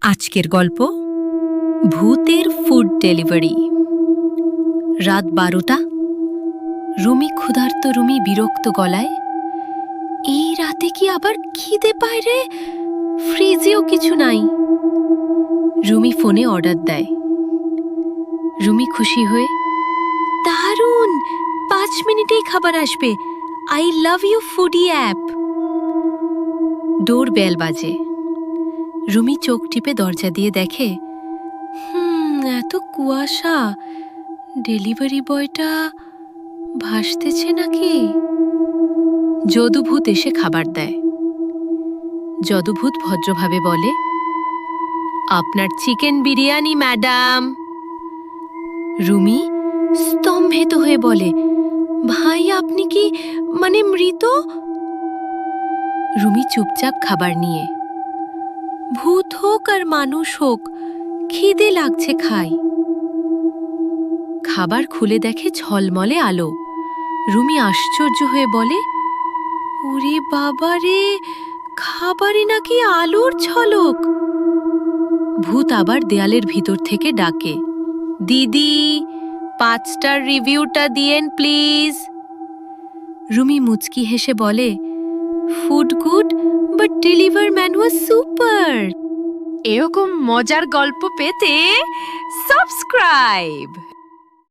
আজকের গল্প ভূতের ফুড ডেলিভারি। রাত 12টা। রুমি ক্ষুধার্ত, রুমি বিরক্ত গলায়, এই রাতে কি আবার খিদে পায় রে? ফ্রিজেও কিছু নাই। রুমি ফোনে অর্ডার দেয়। রুমি খুশি হয়ে, দারুণ, 5 মিনিটেই খাবার আসবে। I love you foodie app. Door bell বাজে। রুমি চোখ টিপে দরজা দিয়ে দেখে, এত কুয়াশা, ডেলিভারি বয়টা ভাসতেছে নাকি? যদুভূত এসে খাবার দেয়। যদুভূত ভদ্রভাবে বলে, আপনার চিকেন বিরিয়ানি ম্যাডাম। রুমি স্তম্ভিত হয়ে বলে, ভাই আপনি কি মৃত? রুমি চুপচাপ খাবার নিয়ে, ভূত হোক আর মানুষ হোক, খিদে লাগছে, খাই। খাবার খুলে দেখে ঝলমলে আলো। রুমি আশ্চর্য হয়ে বলে, ওরে বাবা রে, খাবারে নাকি আলোর ঝলক। ভূত আবার দেয়ালের ভিতর থেকে ডাকে, দিদি 5 স্টার রিভিউটা দিয়েন প্লিজ। রুমি মুচকি হেসে বলে, food good but deliver man was super. এরকম মজার গল্প পেতে সাবস্ক্রাইব।